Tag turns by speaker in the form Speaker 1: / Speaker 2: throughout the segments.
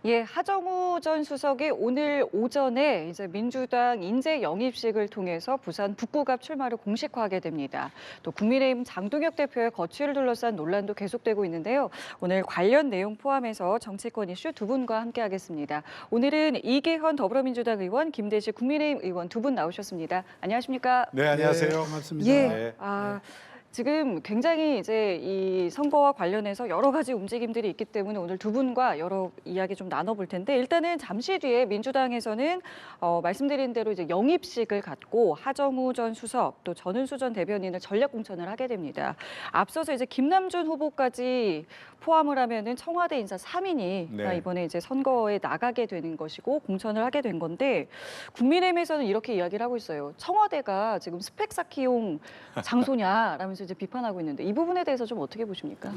Speaker 1: 예, 하정우 전 수석이 오늘 오전에 이제 민주당 인재 영입식을 통해서 부산 북구갑 출마를 공식화하게 됩니다. 또 국민의힘 장동혁 대표의 거취를 둘러싼 논란도 계속되고 있는데요. 오늘 관련 내용 포함해서 정치권 이슈 두 분과 함께하겠습니다. 오늘은 이계현 더불어민주당 의원, 김대식 국민의힘 의원 두 분 나오셨습니다. 안녕하십니까?
Speaker 2: 네, 안녕하세요.
Speaker 3: 네, 반갑습니다.
Speaker 1: 예,
Speaker 2: 네.
Speaker 1: 지금 굉장히 이제 이 선거와 관련해서 여러 가지 움직임들이 있기 때문에 오늘 두 분과 여러 이야기 좀 나눠볼 텐데 일단은 잠시 뒤에 민주당에서는 말씀드린 대로 이제 영입식을 갖고 하정우 전 수석 또 전은수 전 대변인을 전략 공천을 하게 됩니다. 앞서서 이제 김남준 후보까지 포함을 하면은 청와대 인사 3인이
Speaker 2: 네.
Speaker 1: 이번에 이제 선거에 나가게 되는 것이고 공천을 하게 된 건데 국민의힘에서는 이렇게 이야기를 하고 있어요. 청와대가 지금 스펙 쌓기용 장소냐라면서 이제 비판하고 있는데 이 부분에 대해서 좀 어떻게 보십니까?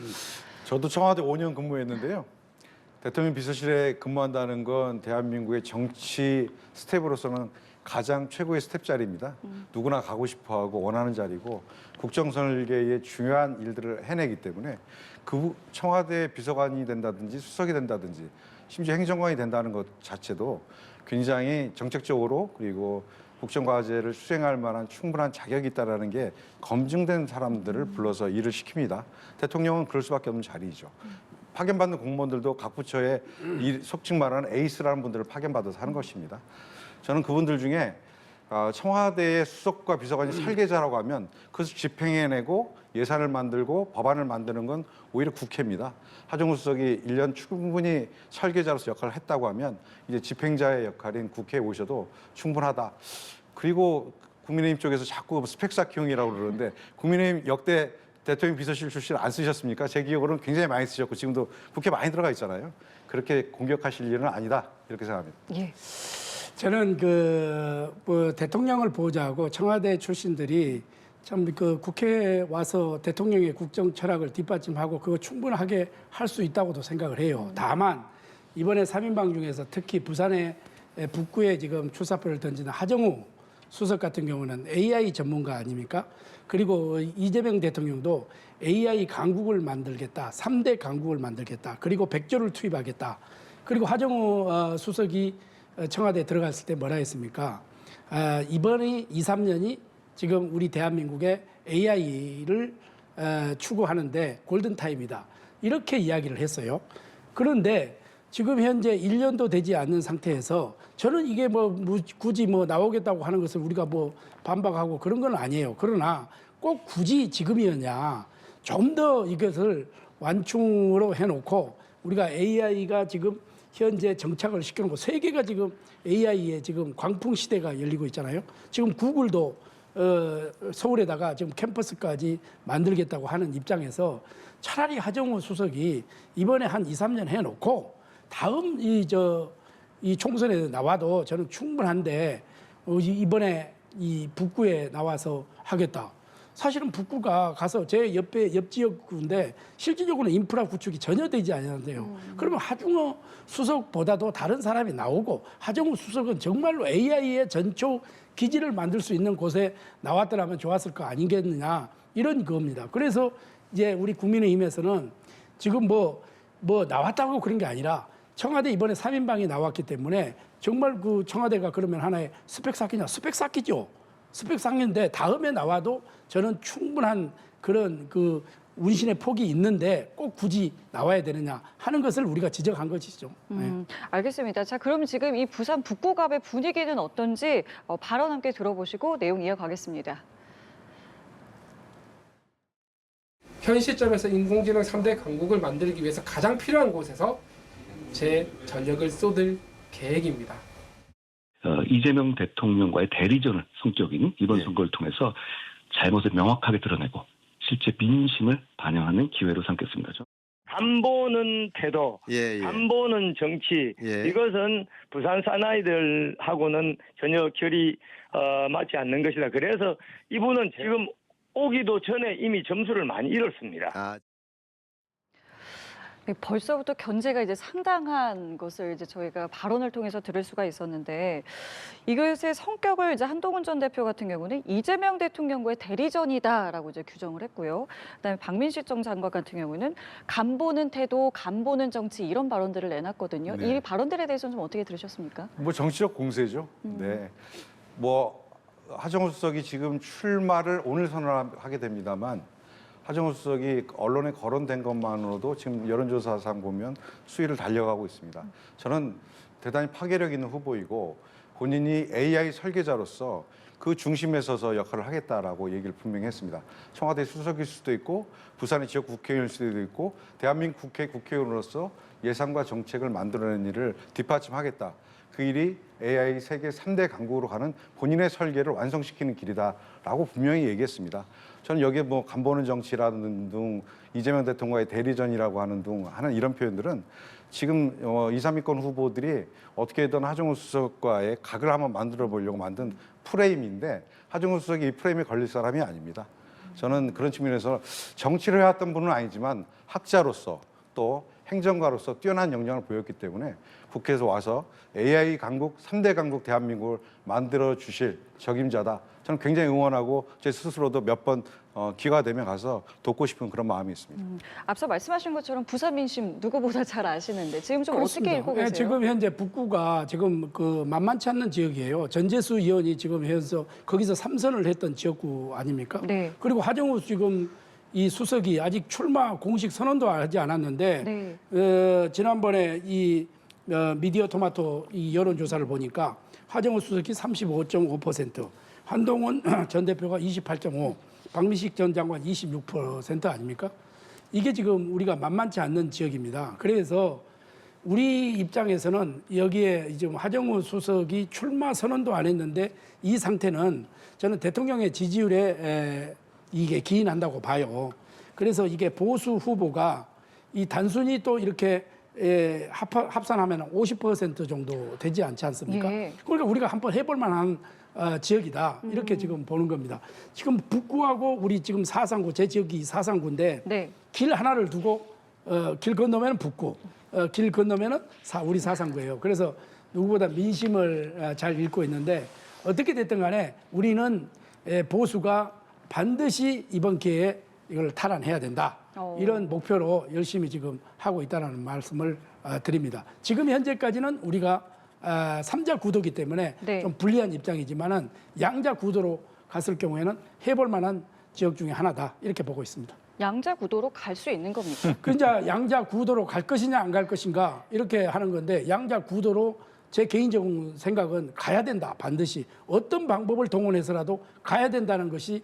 Speaker 2: 저도 청와대 5년 근무했는데요. 대통령 비서실에 근무한다는 건 대한민국의 정치 스텝으로서는 가장 최고의 스텝 자리입니다. 누구나 가고 싶어하고 원하는 자리고 국정 설계의 중요한 일들을 해내기 때문에 그 청와대 비서관이 된다든지 수석이 된다든지 심지어 행정관이 된다는 것 자체도 굉장히 정책적으로 그리고 국정과제를 수행할 만한 충분한 자격이 있다는 게 검증된 사람들을 불러서 일을 시킵니다. 대통령은 그럴 수밖에 없는 자리이죠. 파견받는 공무원들도 각 부처에 속칭 말하는 에이스라는 분들을 파견받아서 하는 것입니다. 저는 그분들 중에 청와대의 수석과 비서관이 설계자라고 하면 그것을 집행해내고 예산을 만들고 법안을 만드는 건 오히려 국회입니다. 하정우 수석이 1년 충분히 설계자로서 역할을 했다고 하면 이제 집행자의 역할인 국회에 오셔도 충분하다. 그리고 국민의힘 쪽에서 자꾸 스펙 쌓기용이라고 그러는데 국민의힘 역대 대통령 비서실 출신 안 쓰셨습니까? 제 기억으로는 굉장히 많이 쓰셨고 지금도 국회 많이 들어가 있잖아요. 그렇게 공격하실 일은 아니다. 이렇게 생각합니다.
Speaker 1: 예.
Speaker 3: 저는 뭐 대통령을 보호자하고 청와대 출신들이 참 그 국회에 와서 대통령의 국정 철학을 뒷받침하고 그거 충분하게 할 수 있다고도 생각을 해요. 다만 이번에 3인방 중에서 특히 부산의 북구에 지금 출사표를 던지는 하정우 수석 같은 경우는 AI 전문가 아닙니까? 그리고 이재명 대통령도 AI 강국을 만들겠다. 3대 강국을 만들겠다. 그리고 100조를 투입하겠다. 그리고 하정우 수석이 청와대에 들어갔을 때 뭐라 했습니까? 이번이 2, 3년이 지금 우리 대한민국의 AI를 추구하는데 골든타임이다. 이렇게 이야기를 했어요. 그런데 지금 현재 1년도 되지 않는 상태에서 저는 이게 뭐 굳이 뭐 나오겠다고 하는 것을 우리가 뭐 반박하고 그런 건 아니에요. 그러나 꼭 굳이 지금이었냐. 좀 더 이것을 완충으로 해놓고 우리가 AI가 지금 현재 정착을 시켜놓고 세계가 지금 AI의 지금 광풍 시대가 열리고 있잖아요. 지금 구글도 서울에다가 지금 캠퍼스까지 만들겠다고 하는 입장에서 차라리 하정우 수석이 이번에 한 2, 3년 해놓고 다음 이 총선에 나와도 저는 충분한데 이번에 이 북구에 나와서 하겠다. 사실은 북구가 가서 제 옆 지역구인데 실질적으로는 인프라 구축이 전혀 되지 않는데요. 그러면 하정우 수석보다도 다른 사람이 나오고 하정우 수석은 정말로 AI의 전초 기지를 만들 수 있는 곳에 나왔더라면 좋았을 거 아니겠느냐 이런 겁니다. 그래서 이제 우리 국민의힘에서는 지금 뭐 나왔다고 그런 게 아니라 청와대 이번에 3인방이 나왔기 때문에 정말 그 청와대가 그러면 하나의 스펙 쌓기냐? 스펙 쌓기죠. 스펙 쌓기인데 다음에 나와도 저는 충분한 그런 그 운신의 폭이 있는데 꼭 굳이 나와야 되느냐 하는 것을 우리가 지적한 것이죠.
Speaker 1: 알겠습니다. 자, 그럼 지금 이 부산 북구갑의 분위기는 어떤지 발언 함께 들어보시고 내용 이어가겠습니다.
Speaker 4: 현 시점에서 인공지능 3대 강국을 만들기 위해서 가장 필요한 곳에서 제 전력을 쏟을 계획입니다.
Speaker 5: 이재명 대통령과의 대리전을 성격인 이번 선거를 통해서 잘못을 명확하게 드러내고 실제 민심을 반영하는 기회로 삼겠습니다.
Speaker 6: 안 보는 태도, 안 보는 정치, 이것은 부산 사나이들하고는 전혀 결이 맞지 않는 것이다. 그래서 이분은 지금 오기도 전에 이미 점수를 많이 잃었습니다.
Speaker 1: 벌써부터 견제가 이제 상당한 것을 이제 저희가 발언을 통해서 들을 수가 있었는데 이것의 성격을 이제 한동훈 전 대표 같은 경우는 이재명 대통령과의 대리전이다라고 이제 규정을 했고요. 그다음에 박민식 전 장관 같은 경우는 간보는 태도, 간보는 정치 이런 발언들을 내놨거든요.
Speaker 2: 네.
Speaker 1: 이 발언들에 대해서는 좀 어떻게 들으셨습니까?
Speaker 2: 뭐 정치적 공세죠. 네. 뭐 하정우 수석이 지금 출마를 오늘 선언하게 됩니다만 하정우 수석이 언론에 거론된 것만으로도 지금 여론조사상 보면 수위를 달려가고 있습니다. 저는 대단히 파괴력 있는 후보이고 본인이 AI 설계자로서 그 중심에 서서 역할을 하겠다라고 얘기를 분명히 했습니다. 청와대 수석일 수도 있고 부산의 지역 국회의원일 수도 있고 대한민국 국회 국회의원으로서 예산과 정책을 만들어내는 일을 뒷받침하겠다. 그 일이 AI 세계 3대 강국으로 가는 본인의 설계를 완성시키는 길이다라고 분명히 얘기했습니다. 저는 여기에 뭐 간보는 정치라는 등 이재명 대통령과의 대리전이라고 하는 등 하는 이런 표현들은 지금 2, 3위권 후보들이 어떻게든 하정우 수석과의 각을 한번 만들어 보려고 만든 프레임인데 하정우 수석이 이 프레임에 걸릴 사람이 아닙니다. 저는 그런 측면에서 정치를 해왔던 분은 아니지만 학자로서 또 행정가로서 뛰어난 역량을 보였기 때문에 국회에서 와서 AI 강국, 3대 강국 대한민국을 만들어 주실 적임자다. 저는 굉장히 응원하고 제 스스로도 몇 번 기회가 되면 가서 돕고 싶은 그런 마음이 있습니다.
Speaker 1: 앞서 말씀하신 것처럼 부산 민심 누구보다 잘 아시는데 지금 좀
Speaker 3: 그렇습니다.
Speaker 1: 어떻게 읽고 계세요?
Speaker 3: 지금 현재 북구가 지금 그 만만치 않는 지역이에요. 전재수 의원이 지금 해서 거기서 3선을 했던 지역구 아닙니까?
Speaker 1: 네.
Speaker 3: 그리고 하정우 지금 이 수석이 아직 출마 공식 선언도 하지 않았는데 지난번에 이 미디어 토마토 이 여론조사를 보니까 하정우 수석이 35.5%, 한동훈 전 대표가 28.5%, 박민식 전 장관 26% 아닙니까? 이게 지금 우리가 만만치 않는 지역입니다. 그래서 우리 입장에서는 여기에 지금 하정우 수석이 출마 선언도 안 했는데 이 상태는 저는 대통령의 지지율에 이게 기인한다고 봐요. 그래서 이게 보수 후보가 이 단순히 또 이렇게 합산하면 50% 정도 되지 않지 않습니까?
Speaker 1: 예.
Speaker 3: 그러니까 우리가 한번 해볼 만한 지역이다. 이렇게 지금 보는 겁니다. 지금 북구하고 우리 지금 사상구, 제 지역이 사상구인데
Speaker 1: 네.
Speaker 3: 길 하나를 두고 길 건너면 북구, 길 건너면 우리 사상구예요. 그래서 누구보다 민심을 잘 읽고 있는데 어떻게 됐든 간에 우리는 보수가 반드시 이번 기회에 이걸 탈환해야 된다. 이런 목표로 열심히 지금 하고 있다는 말씀을 드립니다. 지금 현재까지는 우리가 3자 구도이기 때문에
Speaker 1: 네.
Speaker 3: 좀 불리한 입장이지만은 양자 구도로 갔을 경우에는 해볼 만한 지역 중에 하나다. 이렇게 보고 있습니다.
Speaker 1: 양자 구도로 갈 수 있는 겁니까?
Speaker 3: 그 이제 양자 구도로 갈 것이냐 안 갈 것인가 이렇게 하는 건데 양자 구도로 제 개인적인 생각은 가야 된다. 반드시 어떤 방법을 동원해서라도 가야 된다는 것이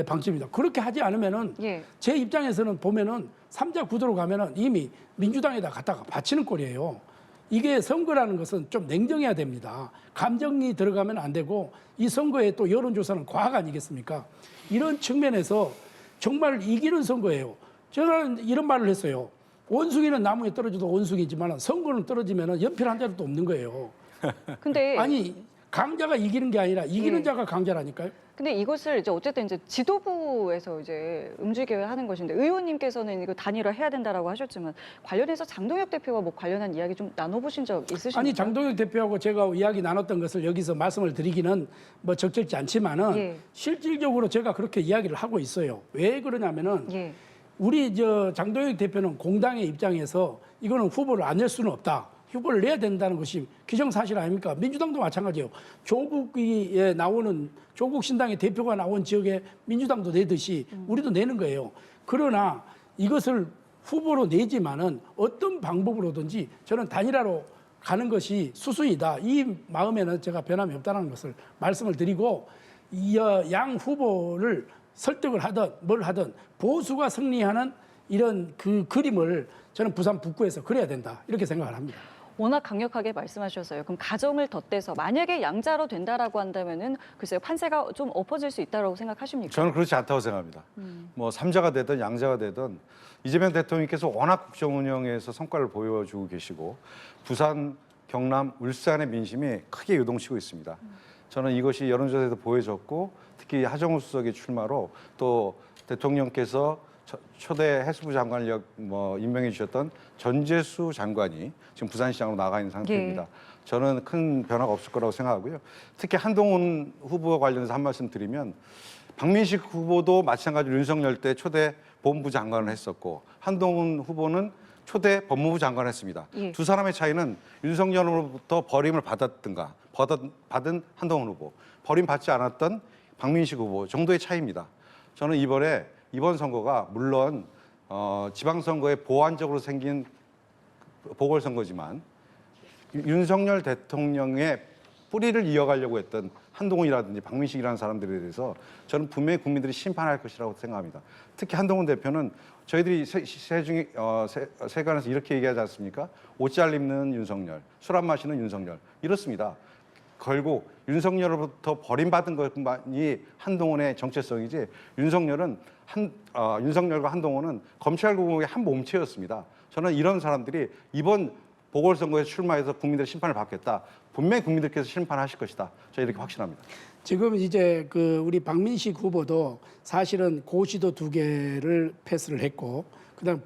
Speaker 3: 방침입니다. 그렇게 하지 않으면은
Speaker 1: 예.
Speaker 3: 제 입장에서는 보면은 3자 구도로 가면은 이미 민주당에다 갖다가 바치는 꼴이에요. 이게 선거라는 것은 좀 냉정해야 됩니다. 감정이 들어가면 안 되고 이 선거에 또 여론조사는 과학 아니겠습니까? 이런 측면에서 정말 이기는 선거예요. 저는 이런 말을 했어요. 원숭이는 나무에 떨어져도 원숭이지만 선거는 떨어지면 연필 한 자루도 없는 거예요.
Speaker 1: 근데
Speaker 3: 아니 강자가 이기는 게 아니라 이기는
Speaker 1: 예.
Speaker 3: 자가 강자라니까요.
Speaker 1: 근데 이것을 이제 어쨌든 이제 지도부에서 이제 움직여야 하는 것인데 의원님께서는 이거 단일화 해야 된다라고 하셨지만 관련해서 장동혁 대표와 뭐 관련한 이야기 좀 나눠보신 적 있으십니까?
Speaker 3: 아니 장동혁 대표하고 제가 이야기 나눴던 것을 여기서 말씀을 드리기는 뭐 적절치 않지만은
Speaker 1: 예.
Speaker 3: 실질적으로 제가 그렇게 이야기를 하고 있어요. 왜 그러냐면은
Speaker 1: 예.
Speaker 3: 우리 장동혁 대표는 공당의 입장에서 이거는 후보를 안 낼 수는 없다. 후보를 내야 된다는 것이 기정사실 아닙니까? 민주당도 마찬가지예요. 조국이 나오는 조국 신당의 대표가 나온 지역에 민주당도 내듯이 우리도 내는 거예요. 그러나 이것을 후보로 내지만은 어떤 방법으로든지 저는 단일화로 가는 것이 수순이다. 이 마음에는 제가 변함이 없다는 것을 말씀을 드리고 양 후보를 설득을 하든 뭘 하든 보수가 승리하는 이런 그 그림을 저는 부산 북구에서 그려야 된다. 이렇게 생각을 합니다.
Speaker 1: 워낙 강력하게 말씀하셨어요. 그럼 가정을 덧대서 만약에 양자로 된다라고 한다면은 글쎄요 판세가 좀 엎어질 수 있다라고 생각하십니까?
Speaker 2: 저는 그렇지 않다고 생각합니다. 뭐 3자가 되든 양자가 되든 이재명 대통령께서 워낙 국정 운영에서 성과를 보여주고 계시고 부산, 경남, 울산의 민심이 크게 요동치고 있습니다. 저는 이것이 여론조사에도 보여졌고 특히 하정우 수석의 출마로 또 대통령께서 초대 해수부 장관을 임명해 주셨던 전재수 장관이 지금 부산시장으로 나가 있는 상태입니다. 저는 큰 변화가 없을 거라고 생각하고요. 특히 한동훈 후보와 관련해서 한 말씀 드리면 박민식 후보도 마찬가지로 윤석열 때 초대 법무부 장관을 했었고 한동훈 후보는 초대 법무부 장관을 했습니다. 두 사람의 차이는 윤석열로부터 버림을 받았든가 받은 한동훈 후보, 버림받지 않았던 박민식 후보 정도의 차이입니다. 저는 이번 선거가 물론 지방선거에 보완적으로 생긴 보궐선거지만 윤석열 대통령의 뿌리를 이어가려고 했던 한동훈이라든지 박민식이라는 사람들에 대해서 저는 분명히 국민들이 심판할 것이라고 생각합니다. 특히 한동훈 대표는 저희들이 세간에서 이렇게 얘기하지 않습니까? 옷 잘 입는 윤석열, 술 안 마시는 윤석열 이렇습니다. 결국 윤석열로부터 버림받은 것만이 한동훈의 정체성이지 윤석열과 한동훈은 검찰국의 한 몸체였습니다. 저는 이런 사람들이 이번 보궐선거에 출마해서 국민들의 심판을 받겠다. 분명히 국민들께서 심판하실 것이다. 저는 이렇게 확신합니다.
Speaker 3: 지금 이제 우리 박민식 후보도 사실은 고시도 2개를 패스를 했고 그다음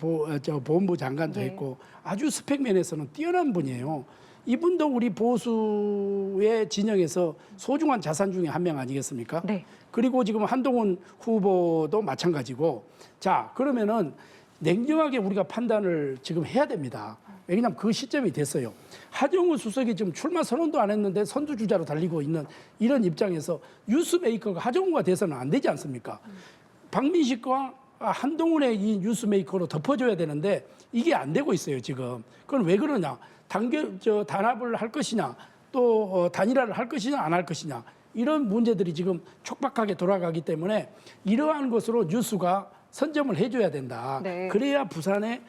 Speaker 3: 보훈부 장관도 했고 아주 스펙 면에서는 뛰어난 분이에요. 이분도 우리 보수의 진영에서 소중한 자산 중에 한 명 아니겠습니까? 네. 그리고 지금 한동훈 후보도 마찬가지고 자 그러면은 냉정하게 우리가 판단을 지금 해야 됩니다. 왜냐하면 그 시점이 됐어요. 하정우 수석이 지금 출마 선언도 안 했는데 선두주자로 달리고 있는 이런 입장에서 뉴스메이커가 하정우가 돼서는 안 되지 않습니까? 박민식과 한동훈의 이 뉴스메이커로 덮어줘야 되는데 이게 안 되고 있어요 지금. 그건 왜 그러냐? 단합을 할 것이냐, 또 단일화를 할 것이냐 안 할 것이냐 이런 문제들이 지금 촉박하게 돌아가기 때문에 이러한 것으로 뉴스가 선점을 해줘야 된다. 네. 그래야 부산에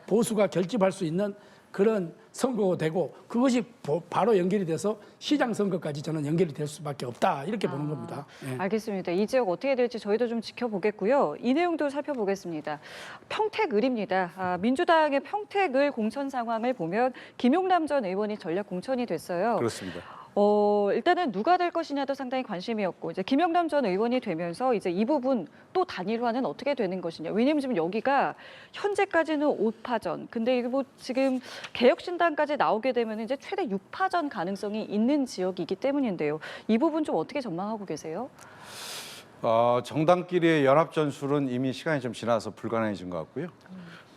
Speaker 3: 보수가 결집할 수 있는 그런 선거가 되고 그것이 바로 연결이 돼서 시장 선거까지 저는 연결이 될 수밖에 없다 이렇게 보는 겁니다. 네.
Speaker 1: 알겠습니다. 이 지역 어떻게 될지 저희도 좀 지켜보겠고요. 이 내용도 살펴보겠습니다. 평택을입니다. 민주당의 평택을 공천 상황을 보면 김용남 전 의원이 전략 공천이 됐어요.
Speaker 2: 그렇습니다.
Speaker 1: 일단은 누가 될 것이냐도 상당히 관심이었고 이제 김영남 전 의원이 되면서 이제 이 부분 또 단일화는 어떻게 되는 것이냐. 왜냐하면 지금 여기가 현재까지는 5파전. 근데 이게 지금 개혁신당까지 나오게 되면 이제 최대 6파전 가능성이 있는 지역이기 때문인데요. 이 부분 좀 어떻게 전망하고 계세요?
Speaker 2: 정당끼리의 연합 전술은 이미 시간이 좀 지나서 불가능해진 것 같고요.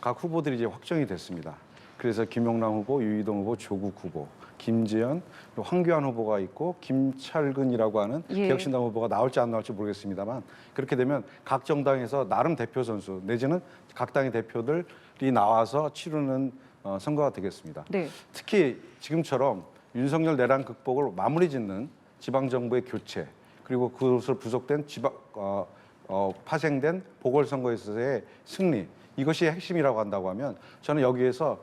Speaker 2: 각 후보들이 이제 확정이 됐습니다. 그래서 김용남 후보, 유이동 후보, 조국 후보, 김재현, 황교안 후보가 있고 김철근이라고 하는 개혁신당 후보가 나올지 안 나올지 모르겠습니다만 그렇게 되면 각 정당에서 나름 대표 선수 내지는 각 당의 대표들이 나와서 치르는 선거가 되겠습니다. 네. 특히 지금처럼 윤석열 내란 극복을 마무리 짓는 지방정부의 교체 그리고 그것을 부속된 파생된 보궐선거에서의 승리 이것이 핵심이라고 한다고 하면 저는 여기에서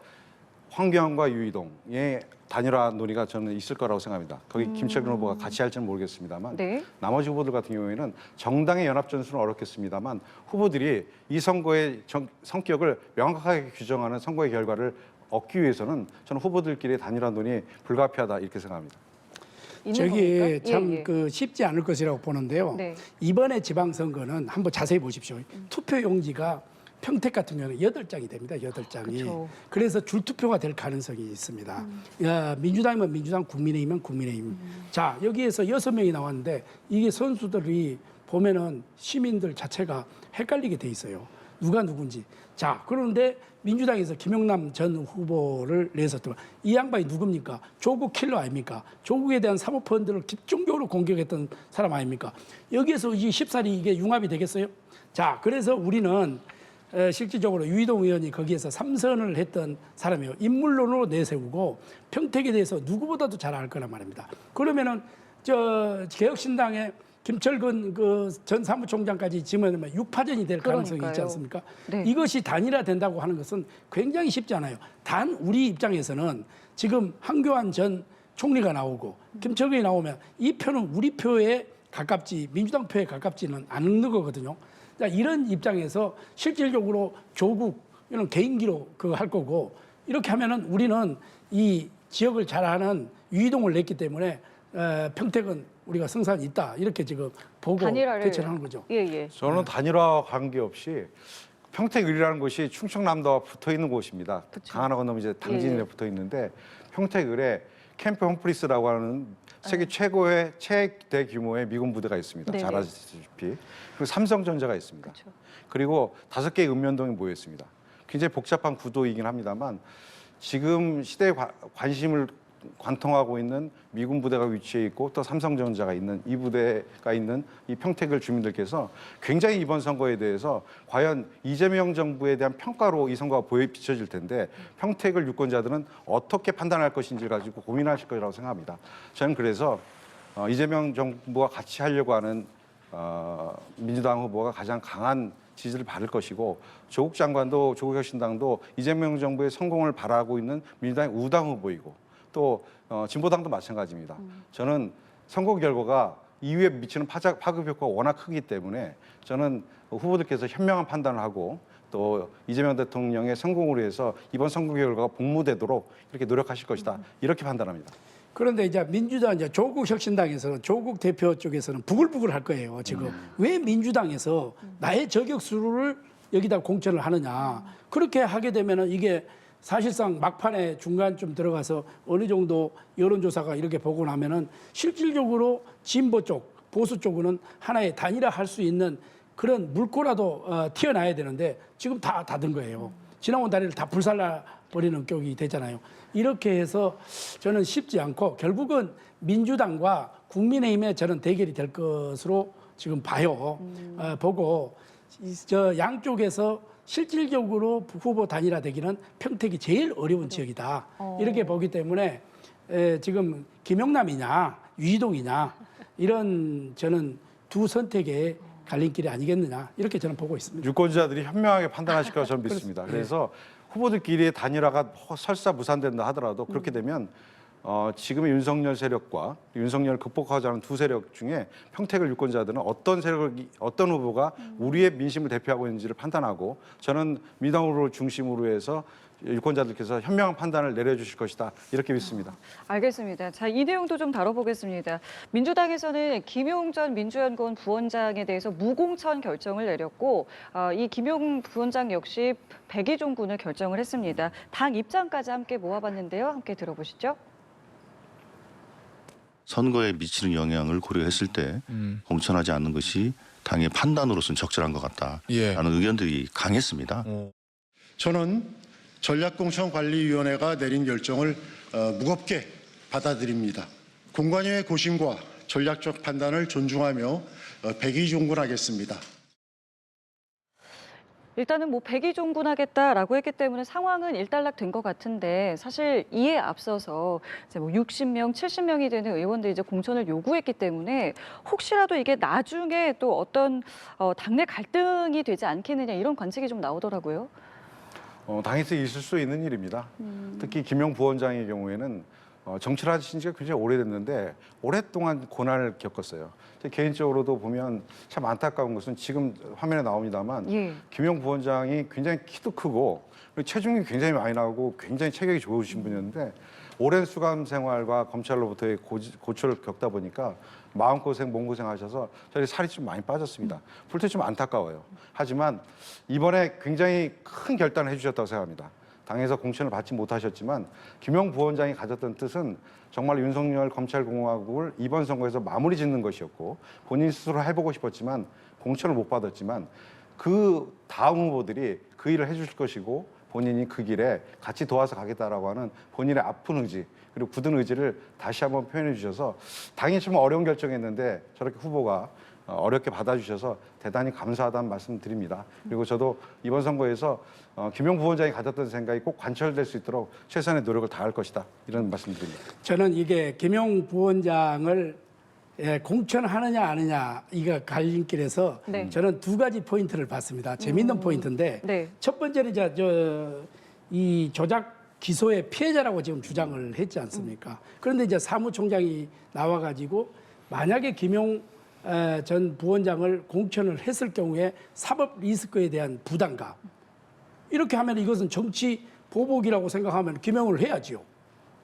Speaker 2: 황교안과 유이동의 단일화 논의가 저는 있을 거라고 생각합니다. 거기 김철근 후보가 같이 할지는 모르겠습니다만 나머지 후보들 같은 경우에는 정당의 연합 전술은 어렵겠습니다만 후보들이 이 선거의 성격을 명확하게 규정하는 선거의 결과를 얻기 위해서는 저는 후보들끼리 단일화 논의 불가피하다 이렇게 생각합니다.
Speaker 3: 저기 참 쉽지 않을 것이라고 보는데요. 네. 이번에 지방선거는 한번 자세히 보십시오. 투표용지가 평택 같은 경우는 8장이 됩니다. 8장이. 그쵸. 그래서 줄투표가 될 가능성이 있습니다. 민주당이면 민주당, 국민의힘이면 국민의힘. 자, 여기에서 6명이 나왔는데 이게 선수들이 보면은 시민들 자체가 헷갈리게 돼 있어요. 누가 누군지. 자, 그런데 민주당에서 김용남 전 후보를 내섰더만 이 양반이 누굽니까? 조국 킬러 아닙니까? 조국에 대한 사모펀드를 집중적으로 공격했던 사람 아닙니까? 여기에서 이 쉽사리 이게 융합이 되겠어요? 자, 그래서 우리는 실질적으로 유이동 의원이 거기에서 3선을 했던 사람이에요. 인물론으로 내세우고 평택에 대해서 누구보다도 잘 알 거란 말입니다. 그러면은 개혁신당의 김철근 전 사무총장까지 지면 6파전이 될 가능성이 있지 않습니까? 네. 이것이 단일화 된다고 하는 것은 굉장히 쉽지 않아요. 단 우리 입장에서는 지금 황교안 전 총리가 나오고 김철근이 나오면 이 표는 우리 표에 가깝지 민주당 표에 가깝지는 않는 거거든요. 자, 이런 입장에서 실질적으로 조국 이런 개인기로 할 거고 이렇게 하면은 우리는 이 지역을 잘 아는 유이동을 냈기 때문에 평택은 우리가 성산이 있다 이렇게 지금 보고
Speaker 1: 단일화를-
Speaker 3: 개최를 하는 거죠.
Speaker 1: 예, 예.
Speaker 2: 저는 단일화 관계없이 평택을이라는 곳이 충청남도와 붙어 있는 곳입니다.
Speaker 1: 그쵸.
Speaker 2: 강하나 건너면 이제 당진에
Speaker 1: 예, 예.
Speaker 2: 붙어 있는데 평택을에 캠프 험프리스라고 하는 세계 최고의 최대규모의 미군 부대가 있습니다.
Speaker 1: 네네.
Speaker 2: 잘 아시다시피. 그리고 삼성전자가 있습니다.
Speaker 1: 그렇죠.
Speaker 2: 그리고 5개의 읍면동이 모여 있습니다. 굉장히 복잡한 구도이긴 합니다만 지금 시대의 관심을 관통하고 있는 미군 부대가 위치해 있고 또 삼성전자가 있는 이 부대가 있는 이 평택을 주민들께서 굉장히 이번 선거에 대해서 과연 이재명 정부에 대한 평가로 이 선거가 비춰질 텐데 평택을 유권자들은 어떻게 판단할 것인지를 가지고 고민하실 거라고 생각합니다. 저는 그래서 이재명 정부와 같이 하려고 하는 민주당 후보가 가장 강한 지지를 받을 것이고 조국 장관도 조국혁신당도 이재명 정부의 성공을 바라고 있는 민주당의 우당 후보이고 또 진보당도 마찬가지입니다. 저는 선거 결과가 이후에 미치는 파급 효과가 워낙 크기 때문에 저는 후보들께서 현명한 판단을 하고 또 이재명 대통령의 성공으로 해서 이번 선거 결과가 복무되도록 이렇게 노력하실 것이다. 이렇게 판단합니다.
Speaker 3: 그런데 이제 민주당 이제 조국 혁신당에서는 조국 대표 쪽에서는 부글부글 할 거예요. 지금 왜 민주당에서 나의 저격수를 여기다 공천을 하느냐. 그렇게 하게 되면은 이게 사실상 막판에 중간쯤 들어가서 어느 정도 여론조사가 이렇게 보고 나면은 실질적으로 진보 쪽, 보수 쪽은 하나의 단일화할 수 있는 그런 물꼬라도 튀어나야 되는데 지금 다 닫은 거예요. 지나온 다리를 다 불살라 버리는 격이 되잖아요. 이렇게 해서 저는 쉽지 않고 결국은 민주당과 국민의힘의 저는 대결이 될 것으로 지금 봐요. 보고 저 양쪽에서 실질적으로 후보 단일화되기는 평택이 제일 어려운 지역이다. 이렇게 보기 때문에 지금 김영남이냐 유이동이냐 이런 저는 두 선택의 갈림길이 아니겠느냐 이렇게 저는 보고 있습니다.
Speaker 2: 유권자들이 현명하게 판단하실 거라 저는 믿습니다. 그래서 후보들끼리의 단일화가 설사 무산된다 하더라도 그렇게 되면 지금의 윤석열 세력과 윤석열을 극복하자 하는 두 세력 중에 평택을 유권자들은 어떤 후보가 우리의 민심을 대표하고 있는지를 판단하고 저는 민주당으로 중심으로 해서 유권자들께서 현명한 판단을 내려주실 것이다 이렇게 믿습니다.
Speaker 1: 알겠습니다. 자, 이 내용도 좀 다뤄보겠습니다. 민주당에서는 김용 전 민주연구원 부원장에 대해서 무공천 결정을 내렸고 이 김용 부원장 역시 백의종군을 결정을 했습니다. 당 입장까지 함께 모아봤는데요. 함께 들어보시죠.
Speaker 7: 선거에 미치는 영향을 고려했을 때 공천하지 않는 것이 당의 판단으로서는 적절한 것 같다라는 의견들이 강했습니다.
Speaker 8: 저는 전략공천관리위원회가 내린 결정을 무겁게 받아들입니다. 공관위의 고심과 전략적 판단을 존중하며 백의종군하겠습니다.
Speaker 1: 일단은 뭐 백의종군하겠다라고 했기 때문에 상황은 일단락된 것 같은데 사실 이에 앞서서 이제 뭐 60명, 70명이 되는 의원들이 이제 공천을 요구했기 때문에 혹시라도 이게 나중에 또 어떤 당내 갈등이 되지 않겠느냐 이런 관측이 좀 나오더라고요.
Speaker 2: 당에서 있을 수 있는 일입니다. 특히 김용 부원장의 경우에는 정치를 하신 지가 굉장히 오래됐는데 오랫동안 고난을 겪었어요. 개인적으로도 보면 참 안타까운 것은 지금 화면에 나옵니다만
Speaker 1: 예.
Speaker 2: 김용 부원장이 굉장히 키도 크고 그리고 체중이 굉장히 많이 나고 굉장히 체격이 좋으신 분이었는데 오랜 수감 생활과 검찰로부터의 고초를 겪다 보니까 마음고생, 몸고생 하셔서 저희 살이 좀 많이 빠졌습니다. 풀때 좀 안타까워요. 하지만 이번에 굉장히 큰 결단을 해주셨다고 생각합니다. 당에서 공천을 받지 못하셨지만 김용 부원장이 가졌던 뜻은 정말 윤석열 검찰공화국을 이번 선거에서 마무리 짓는 것이었고 본인 스스로 해보고 싶었지만 공천을 못 받았지만 그 다음 후보들이 그 일을 해주실 것이고 본인이 그 길에 같이 도와서 가겠다라고 하는 본인의 아픈 의지 그리고 굳은 의지를 다시 한번 표현해 주셔서 당이 좀 어려운 결정했는데 저렇게 후보가 어렵게 받아주셔서 대단히 감사하다는 말씀 드립니다. 그리고 저도 이번 선거에서 김용 부원장이 가졌던 생각이 꼭 관철될 수 있도록 최선의 노력을 다할 것이다. 이런 말씀 드립니다.
Speaker 3: 저는 이게 김용 부원장을 공천하느냐 아느냐 이거 갈림길에서
Speaker 1: 네.
Speaker 3: 저는 두 가지 포인트를 봤습니다. 재밌는 포인트인데
Speaker 1: 네.
Speaker 3: 첫 번째는 이 조작 기소의 피해자라고 지금 주장을 했지 않습니까? 그런데 이제 사무총장이 나와가지고 만약에 김용 전 부원장을 공천을 했을 경우에 사법 리스크에 대한 부담감 이렇게 하면 이것은 정치 보복이라고 생각하면 김용을 해야지요.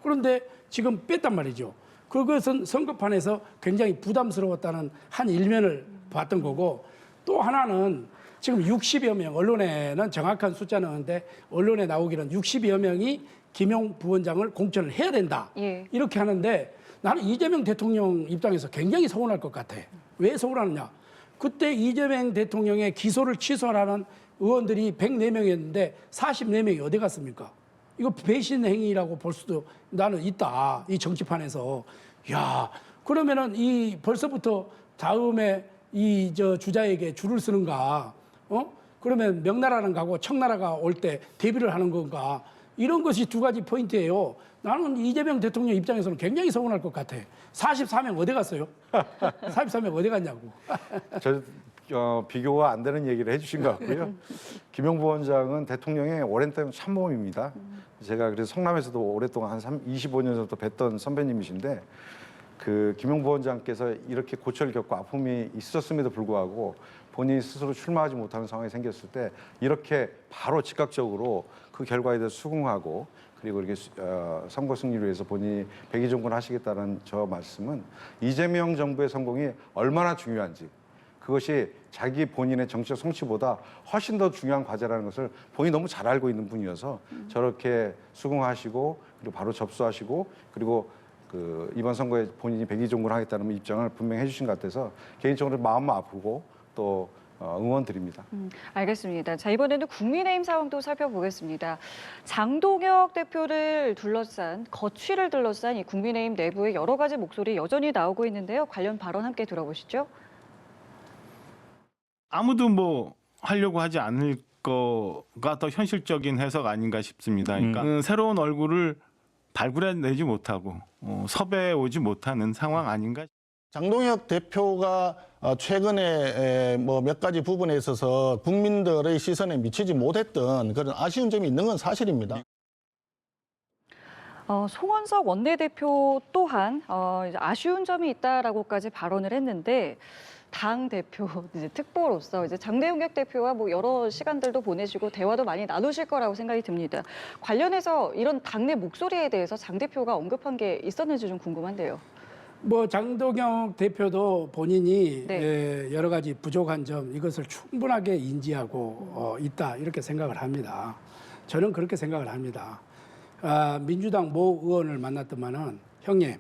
Speaker 3: 그런데 지금 뺐단 말이죠. 그것은 선거판에서 굉장히 부담스러웠다는 한 일면을 봤던 거고, 또 하나는 지금 60여 명, 언론에는 정확한 숫자는 없는데 언론에 나오기는 60여 명이 김용 부원장을 공천을 해야 된다.
Speaker 1: 예.
Speaker 3: 이렇게 하는데 나는 이재명 대통령 입장에서 굉장히 서운할 것 같아. 왜 서운하느냐? 그때 이재명 대통령의 기소를 취소하라는 의원들이 104명이었는데 44명이 어디 갔습니까? 이거 배신 행위라고 볼 수도 나는 있다. 이 정치판에서. 야, 그러면은 이 벌써부터 다음에 이 주자에게 줄을 서는가? 그러면 명나라는 가고 청나라가 올 때 대비를 하는 건가? 이런 것이 두 가지 포인트예요. 나는 이재명 대통령 입장에서는 굉장히 서운할 것 같아. 44명 어디 갔어요? 44명 어디 갔냐고.
Speaker 2: 비교가 안 되는 얘기를 해주신 것 같고요. 김용 부원장은 대통령의 오랜 참모입니다. 제가 그래서 성남에서도 오랫동안 한 25년 정도 뵀던 선배님이신데, 그 김용 부원장께서 이렇게 고초를 겪고 아픔이 있었음에도 불구하고 본인이 스스로 출마하지 못하는 상황이 생겼을 때 이렇게 바로 즉각적으로 그 결과에 대해서 수긍하고, 그리고 이렇게 선거 승리를 위해서 본인이 백의종군하시겠다는 저 말씀은 이재명 정부의 성공이 얼마나 중요한지, 그것이 자기 본인의 정치적 성취보다 훨씬 더 중요한 과제라는 것을 본인이 너무 잘 알고 있는 분이어서 저렇게 수긍하시고, 그리고 바로 접수하시고, 그리고 그 이번 선거에 본인이 백의종군하겠다는 입장을 분명히 해주신 것 같아서 개인적으로 마음 아프고 또 응원드립니다.
Speaker 1: 알겠습니다. 자, 이번에는 국민의힘 상황도 살펴보겠습니다. 장동혁 대표를 둘러싼, 거취를 둘러싼 이 국민의힘 내부의 여러 가지 목소리 여전히 나오고 있는데요. 관련 발언 함께 들어보시죠.
Speaker 9: 아무도 뭐 하려고 하지 않을 거가 더 현실적인 해석 아닌가 싶습니다. 그러니까 새로운 얼굴을 발굴해내지 못하고 섭외해 오지 못하는 상황 아닌가.
Speaker 10: 장동혁 대표가 최근에 뭐 몇 가지 부분에 있어서 국민들의 시선에 미치지 못했던 그런 아쉬운 점이 있는 건 사실입니다.
Speaker 1: 송원석 원내대표 또한 이제 아쉬운 점이 있다라고까지 발언을 했는데, 당 대표 이제 특보로서 이제 장동혁 대표와 뭐 여러 시간들도 보내시고 대화도 많이 나누실 거라고 생각이 듭니다. 관련해서 이런 당내 목소리에 대해서 장 대표가 언급한 게 있었는지 좀 궁금한데요.
Speaker 3: 뭐 장동혁 대표도 본인이
Speaker 1: 네.
Speaker 3: 여러 가지 부족한 점, 이것을 충분하게 인지하고 있다, 이렇게 생각을 합니다. 저는 그렇게 생각을 합니다. 민주당 모 의원을 만났더만은, 형님,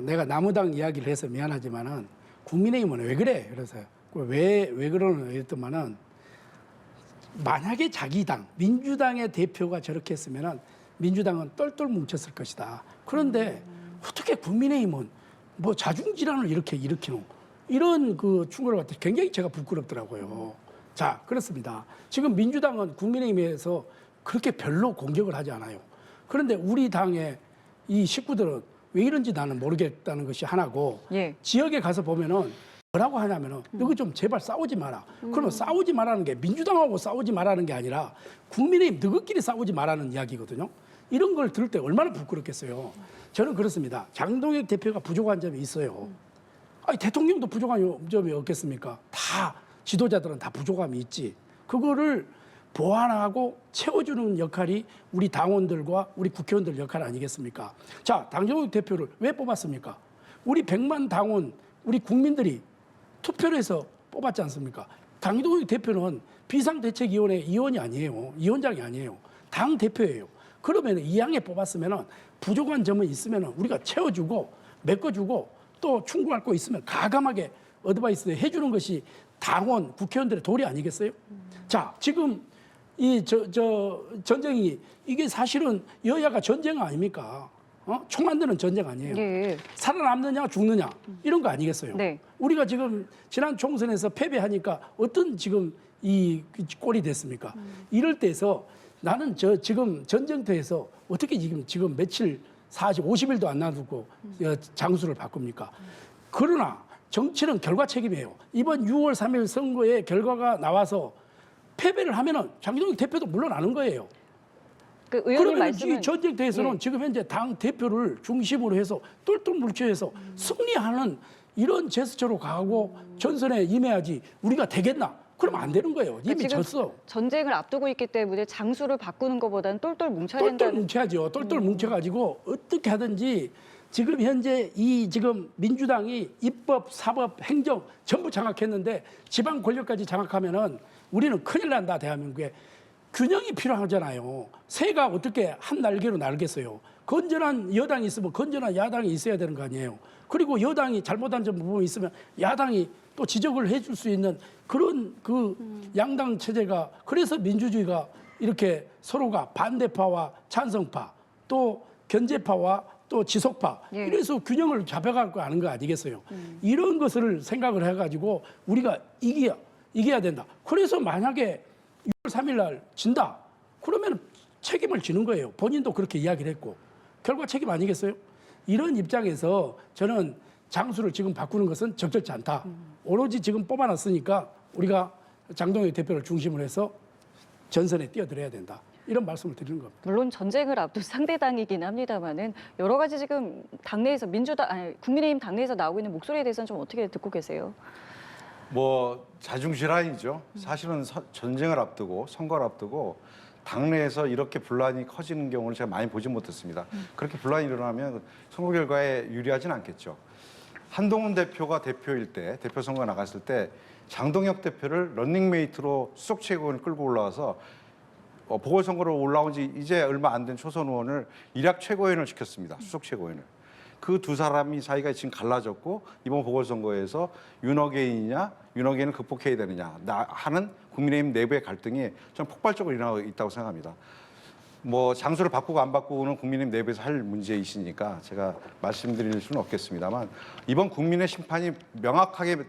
Speaker 3: 내가 나무당 이야기를 해서 미안하지만은 국민의힘은 왜 그래? 그래서요. 왜 그러는 했더만은, 만약에 자기 당, 민주당의 대표가 저렇게 했으면은 민주당은 똘똘 뭉쳤을 것이다. 그런데 어떻게 국민의힘은 뭐 자중질환을 이렇게 일으키노? 이런 그 충고를 받을 때 굉장히 제가 부끄럽더라고요. 자, 그렇습니다. 지금 민주당은 국민의힘에서 그렇게 별로 공격을 하지 않아요. 그런데 우리 당의 이 식구들은 왜 이런지 나는 모르겠다는 것이 하나고,
Speaker 1: 예.
Speaker 3: 지역에 가서 보면은 뭐라고 하냐면은, 너희 좀 제발 싸우지 마라. 그러면 싸우지 말라는 게 민주당하고 싸우지 말라는 게 아니라 국민의힘 너희끼리 싸우지 말라는 이야기거든요. 이런 걸 들을 때 얼마나 부끄럽겠어요. 저는 그렇습니다. 장동혁 대표가 부족한 점이 있어요. 아니, 대통령도 부족한 점이 없겠습니까? 다 지도자들은 다 부족함이 있지. 그거를 보완하고 채워주는 역할이 우리 당원들과 우리 국회의원들 역할 아니겠습니까? 자, 장동혁 대표를 왜 뽑았습니까? 우리 100만 당원, 우리 국민들이 투표를 해서 뽑았지 않습니까? 장동혁 대표는 비상대책위원회 위원이 아니에요. 위원장이 아니에요. 당 대표예요. 그러면 이양에 뽑았으면 부족한 점은 있으면 우리가 채워주고 메꿔주고 또 충고할 거 있으면 가감하게 어드바이스 해주는 것이 당원, 국회의원들의 도리 아니겠어요? 자, 지금 이 전쟁이, 이게 사실은 여야가 전쟁 아닙니까? 총 만드는 전쟁 아니에요.
Speaker 1: 예.
Speaker 3: 살아남느냐 죽느냐 이런 거 아니겠어요?
Speaker 1: 네.
Speaker 3: 우리가 지금 지난 총선에서 패배하니까 어떤 지금 이 꼴이 됐습니까? 이럴 때에서 나는 지금 전쟁터에서 어떻게 지금 며칠 50일도 안 놔두고 장수를 바꿉니까? 그러나 정치는 결과 책임이에요. 이번 6월 3일 선거의 결과가 나와서 패배를 하면은 장동혁 대표도 물러나는 거예요.
Speaker 1: 그 의원님
Speaker 3: 그러면
Speaker 1: 말씀은
Speaker 3: 이 전쟁터에서는
Speaker 1: 예.
Speaker 3: 지금 현재 당 대표를 중심으로 해서 똘똘 뭉쳐해서 승리하는 이런 제스처로 가고 전선에 임해야지 우리가 되겠나? 그러면 안 되는 거예요. 이미
Speaker 1: 지금
Speaker 3: 졌어.
Speaker 1: 전쟁을 앞두고 있기 때문에 장수를 바꾸는 것보다는 똘똘 뭉쳐야
Speaker 3: 똘똘
Speaker 1: 된다는.
Speaker 3: 뭉쳐야죠. 똘똘 뭉쳐가지고 어떻게 하든지 지금 현재 이 지금 민주당이 입법, 사법, 행정 전부 장악했는데 지방 권력까지 장악하면은 우리는 큰일 난다. 대한민국에 균형이 필요하잖아요. 새가 어떻게 한 날개로 날겠어요. 건전한 여당이 있으면 건전한 야당이 있어야 되는 거 아니에요. 그리고 여당이 잘못한 점 부분이 있으면 야당이 또 지적을 해줄 수 있는 그런 그 양당 체제가, 그래서 민주주의가 이렇게 서로가 반대파와 찬성파 또 견제파와 또 지속파,
Speaker 1: 예.
Speaker 3: 이래서 균형을 잡아가고 하는 거 아니겠어요. 이런 것을 생각을 해가지고 우리가 이겨야 된다. 그래서 만약에 6월 3일 날 진다 그러면 책임을 지는 거예요. 본인도 그렇게 이야기를 했고 결과 책임 아니겠어요? 이런 입장에서 저는 장수를 지금 바꾸는 것은 적절치 않다. 오로지 지금 뽑아놨으니까 우리가 장동혁 대표를 중심으로 해서 전선에 뛰어들어야 된다. 이런 말씀을 드리는 겁니다.
Speaker 1: 물론 전쟁을 앞둔 상대당이긴 합니다만은 여러 가지 지금 당내에서 국민의힘 당내에서 나오고 있는 목소리에 대해서는 좀 어떻게 듣고 계세요?
Speaker 2: 뭐 자중질환이죠. 사실은 전쟁을 앞두고 선거를 앞두고 당내에서 이렇게 분란이 커지는 경우를 제가 많이 보지 못했습니다. 그렇게 분란이 일어나면 선거 결과에 유리하진 않겠죠. 한동훈 대표가 대표일 때, 대표 선거 나갔을 때 장동혁 대표를 런닝메이트로 수석 최고위원을 끌고 올라와서 보궐선거로 올라온 지 이제 얼마 안 된 초선 의원을 일약 최고위원을 시켰습니다. 수석 최고위원을. 그 두 사람이 사이가 지금 갈라졌고 이번 보궐선거에서 윤어게인이냐 윤어게인을 극복해야 되느냐 하는 국민의힘 내부의 갈등이 좀 폭발적으로 일어나고 있다고 생각합니다. 뭐 장소를 바꾸고 안 바꾸고는 국민의힘 내부에서 할 문제이시니까 제가 말씀드릴 수는 없겠습니다만 이번 국민의 심판이 명확하게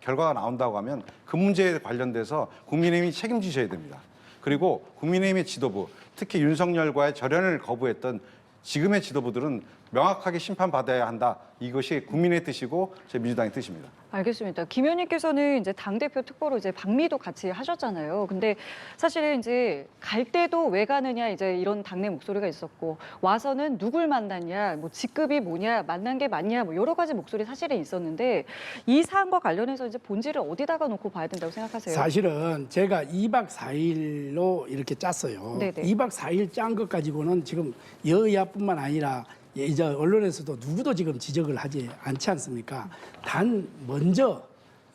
Speaker 2: 결과가 나온다고 하면 그 문제에 관련돼서 국민의힘이 책임지셔야 됩니다. 그리고 국민의힘의 지도부, 특히 윤석열과의 절연을 거부했던 지금의 지도부들은 명확하게 심판받아야 한다. 이것이 국민의 뜻이고 제 민주당의 뜻입니다.
Speaker 1: 알겠습니다. 김 의원님께서는 이제 당대표 특보로 이제 방미도 같이 하셨잖아요. 근데 사실은 이제 갈 때도 왜 가느냐 이제 이런 당내 목소리가 있었고 와서는 누굴 만났냐, 뭐 직급이 뭐냐, 만난 게 맞냐, 뭐 여러 가지 목소리 사실은 있었는데 이 사안과 관련해서 이제 본질을 어디다가 놓고 봐야 된다고 생각하세요?
Speaker 3: 사실은 제가 2박 4일로 이렇게 짰어요.
Speaker 1: 네네.
Speaker 3: 2박 4일 짠 것 가지고는 지금 여야뿐만 아니라 이제 언론에서도 누구도 지금 지적을 하지 않지 않습니까? 단 먼저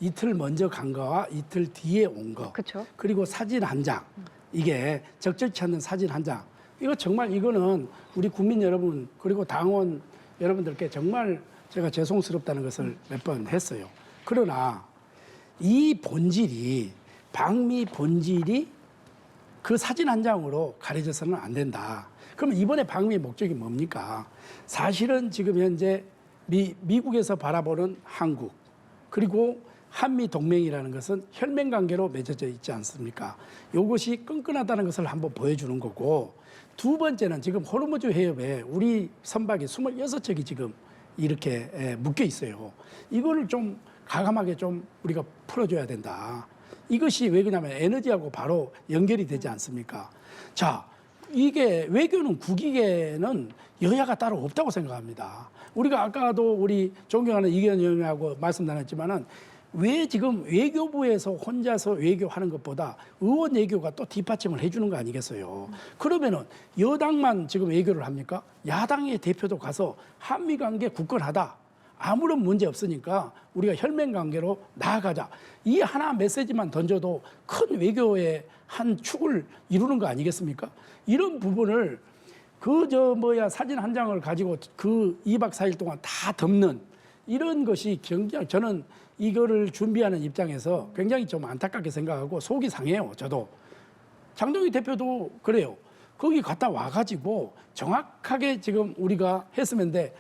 Speaker 3: 이틀 먼저 간 거와 이틀 뒤에 온 거,
Speaker 1: 그쵸?
Speaker 3: 그리고 사진 한 장, 이게 적절치 않는 사진 한 장, 이거 정말 이거는 우리 국민 여러분 그리고 당원 여러분들께 정말 제가 죄송스럽다는 것을 몇 번 했어요. 그러나 이 본질이 방미 본질이 그 사진 한 장으로 가려져서는 안 된다. 그럼 이번에 방미의 목적이 뭡니까? 사실은 지금 현재 미국에서 바라보는 한국 그리고 한미 동맹이라는 것은 혈맹 관계로 맺어져 있지 않습니까? 이것이 끈끈하다는 것을 한번 보여주는 거고 두 번째는 지금 호르무즈 해협에 우리 선박이 26척이 지금 이렇게 묶여 있어요. 이거를 좀 가감하게 좀 우리가 풀어줘야 된다. 이것이 왜 그러냐면 에너지하고 바로 연결이 되지 않습니까? 자, 이게 외교는 국익에는 여야가 따로 없다고 생각합니다. 우리가 아까도 우리 존경하는 이기현 의원하고 말씀 나눴지만은 왜 지금 외교부에서 혼자서 외교하는 것보다 의원 외교가 또 뒷받침을 해주는 거 아니겠어요? 그러면은 여당만 지금 외교를 합니까? 야당의 대표도 가서 한미 관계 굳건하다. 아무런 문제 없으니까 우리가 혈맹 관계로 나아가자. 이 하나 메시지만 던져도 큰 외교의 한 축을 이루는 거 아니겠습니까? 이런 부분을 사진 한 장을 가지고 그 2박 4일 동안 다 덮는 이런 것이 굉장히 저는 이거를 준비하는 입장에서 굉장히 좀 안타깝게 생각하고 속이 상해요. 저도. 장동희 대표도 그래요. 거기 갔다 와가지고 정확하게 지금 우리가 했으면 돼.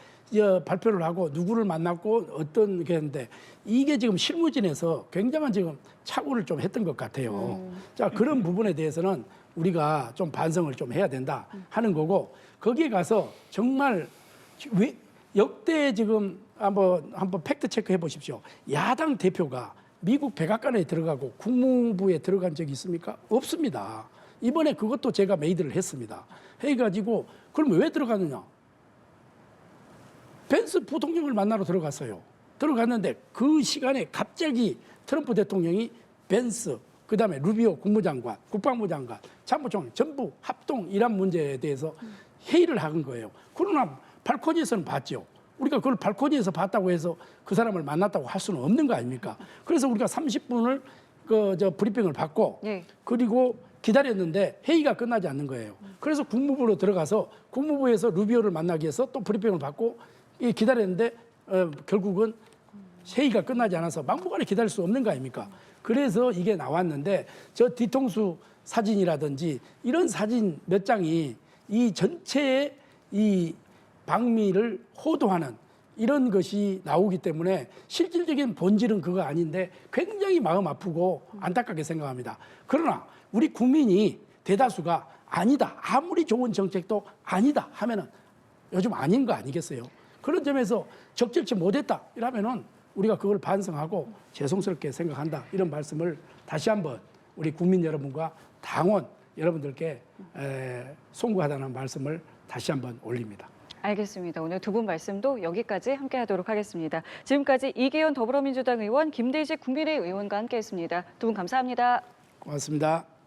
Speaker 3: 발표를 하고 누구를 만났고 어떤 게 했는데 이게 지금 실무진에서 굉장한 지금 착오를 좀 했던 것 같아요. 자, 그런 부분에 대해서는 우리가 좀 반성을 좀 해야 된다 하는 거고 거기에 가서 정말 역대 지금 한번 팩트 체크해 보십시오. 야당 대표가 미국 백악관에 들어가고 국무부에 들어간 적이 있습니까? 없습니다. 이번에 그것도 제가 메이드를 했습니다. 해가지고 그럼 왜 들어가느냐? 벤스 부통령을 만나러 들어갔어요. 들어갔는데 그 시간에 갑자기 트럼프 대통령이 벤스, 그다음에 루비오 국무장관, 국방부 장관, 참모총장 전부 합동 이란 문제에 대해서 회의를 한 거예요. 그러나 발코니에서는 봤죠. 우리가 그걸 발코니에서 봤다고 해서 그 사람을 만났다고 할 수는 없는 거 아닙니까? 그래서 우리가 30분을 브리핑을 받고
Speaker 1: 예.
Speaker 3: 그리고 기다렸는데 회의가 끝나지 않는 거예요. 그래서 국무부로 들어가서 국무부에서 루비오를 만나기 위해서 또 브리핑을 받고 기다렸는데 결국은 회의가 끝나지 않아서 막무가내 기다릴 수 없는 거 아닙니까? 그래서 이게 나왔는데 저 뒤통수 사진이라든지 이런 사진 몇 장이 이 전체의 이 방미를 호도하는 이런 것이 나오기 때문에 실질적인 본질은 그거 아닌데 굉장히 마음 아프고 안타깝게 생각합니다. 그러나 우리 국민이 대다수가 아니다. 아무리 좋은 정책도 아니다 하면은 요즘 아닌 거 아니겠어요? 그런 점에서 적절치 못했다 이러면은 우리가 그걸 반성하고 죄송스럽게 생각한다 이런 말씀을 다시 한번 우리 국민 여러분과 당원 여러분들께 송구하다는 말씀을 다시 한번 올립니다.
Speaker 1: 알겠습니다. 오늘 두 분 말씀도 여기까지 함께하도록 하겠습니다. 지금까지 이계현 더불어민주당 의원, 김대식 국민의 의원과 함께했습니다. 두 분 감사합니다.
Speaker 3: 고맙습니다.